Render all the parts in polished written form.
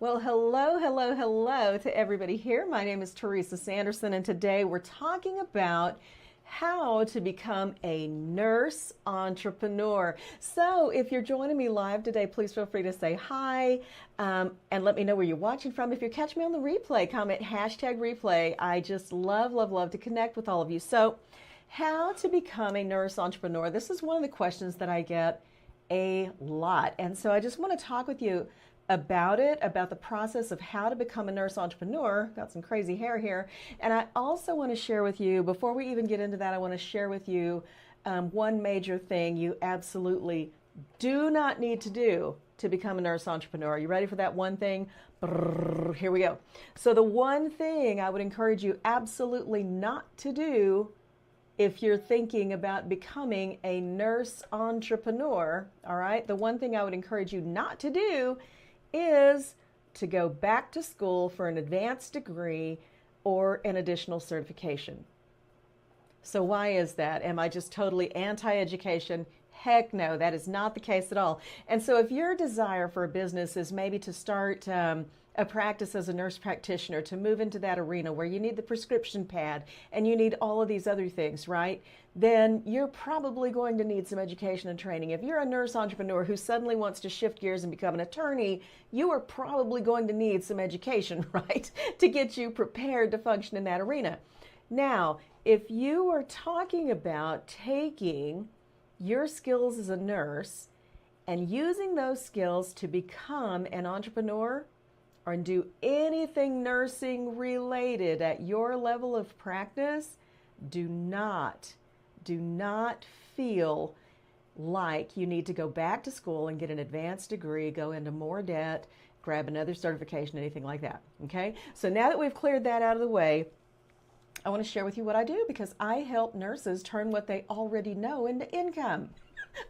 Well, hello, hello, hello to everybody here. My name is Teresa Sanderson, and today we're talking about how to become a nurse entrepreneur. So, if you're joining me live today, please feel free to say hi and let me know where you're watching from. If you catch me on the replay, comment hashtag replay. I just love, love, love to connect with all of you. So, how to become a nurse entrepreneur? This is one of the questions that I get a lot. And so I just want to talk with you about it, about the process of how to become a nurse entrepreneur. Got some crazy hair here. And I also want to share with you, before we even get into that, I want to share with you one major thing you absolutely do not need to do to become a nurse entrepreneur. Are you ready for that one thing? Brrr, here we go. So, the one thing I would encourage you absolutely not to do if you're thinking about becoming a nurse entrepreneur, all right, the one thing I would encourage you not to do is to go back to school for an advanced degree or an additional certification. So, why is that? Am I just totally anti education? Heck no, that is not the case at all. And so, if your desire for a business is maybe to start a practice as a nurse practitioner, to move into that arena where you need the prescription pad and you need all of these other things, right? Then you're probably going to need some education and training. If you're a nurse entrepreneur who suddenly wants to shift gears and become an attorney, you are probably going to need some education, right, to get you prepared to function in that arena. Now, if you are talking about taking your skills as a nurse and using those skills to become an entrepreneur or do anything nursing related at your level of practice, do not feel like you need to go back to school and get an advanced degree, go into more debt, grab another certification, anything like that. Okay? So now that we've cleared that out of the way, I want to share with you what I do because I help nurses turn what they already know into income.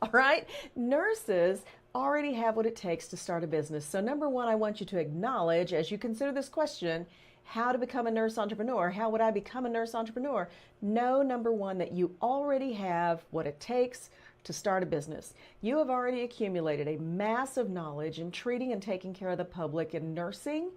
All right? Nurses already have what it takes to start a business. So, number one, I want you to acknowledge as you consider this question, how to become a nurse entrepreneur. How would I become a nurse entrepreneur? Know, number one, that you already have what it takes to start a business. You have already accumulated a massive knowledge in treating and taking care of the public in nursing.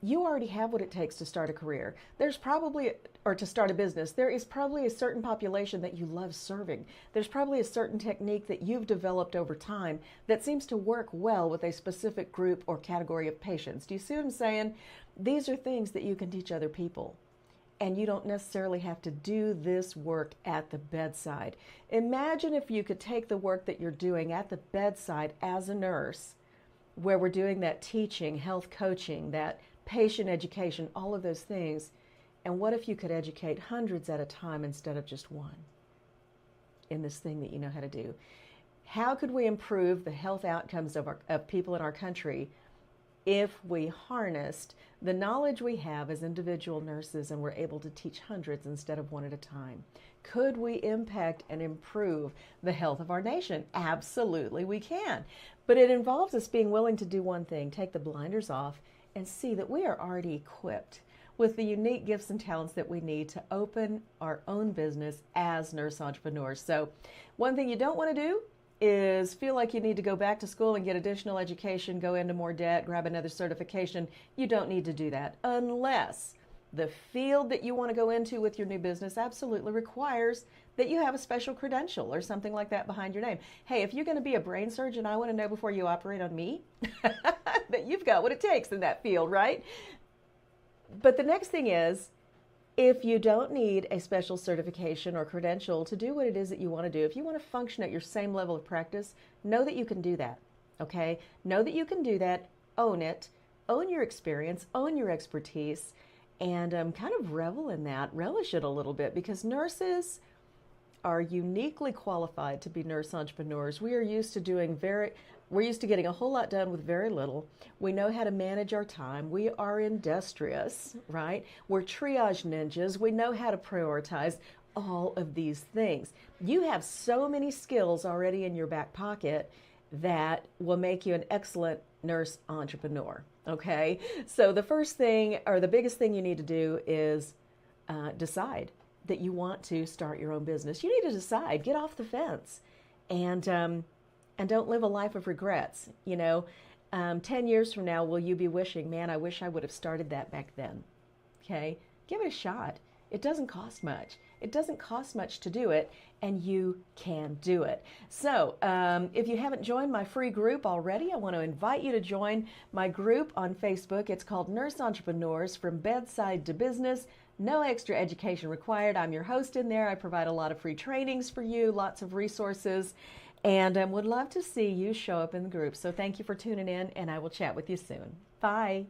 You already have what it takes to start a career. There's probably, or to start a business, there is probably a certain population that you love serving. There's probably a certain technique that you've developed over time that seems to work well with a specific group or category of patients. Do you see what I'm saying? These are things that you can teach other people. And you don't necessarily have to do this work at the bedside. Imagine if you could take the work that you're doing at the bedside as a nurse, where we're doing that teaching, health coaching, that patient education, all of those things. And what if you could educate hundreds at a time instead of just one in this thing that you know how to do? How could we improve the health outcomes of people in our country if we harnessed the knowledge we have as individual nurses and were able to teach hundreds instead of one at a time? Could we impact and improve the health of our nation? Absolutely, we can. But it involves us being willing to do one thing, take the blinders off, and see that we are already equipped with the unique gifts and talents that we need to open our own business as nurse entrepreneurs. So, one thing you don't want to do is feel like you need to go back to school and get additional education, go into more debt, grab another certification. You don't need to do that unless the field that you want to go into with your new business absolutely requires that you have a special credential or something like that behind your name. Hey, if you're going to be a brain surgeon, I want to know before you operate on me that you've got what it takes in that field, right? But the next thing is, if you don't need a special certification or credential to do what it is that you want to do, if you want to function at your same level of practice, know that you can do that, okay? Know that you can do that, own it, own your experience, own your expertise, and kind of revel in that, relish it a little bit, because nurses are uniquely qualified to be nurse entrepreneurs. We're used to getting a whole lot done with very little. We know how to manage our time. We are industrious, right? We're triage ninjas. We know how to prioritize all of these things. You have so many skills already in your back pocket that will make you an excellent nurse entrepreneur, okay? So the first thing, or the biggest thing you need to do is decide that you want to start your own business. You need to decide, get off the fence, and don't live a life of regrets. You know, 10 years from now, will you be wishing, man, I wish I would have started that back then? Okay, give it a shot. It doesn't cost much. It doesn't cost much to do it, and you can do it. So if you haven't joined my free group already, I want to invite you to join my group on Facebook. It's called Nurse Entrepreneurs From Bedside to Business. No extra education required. I'm your host in there. I provide a lot of free trainings for you, lots of resources, and would love to see you show up in the group. So thank you for tuning in, and I will chat with you soon. Bye.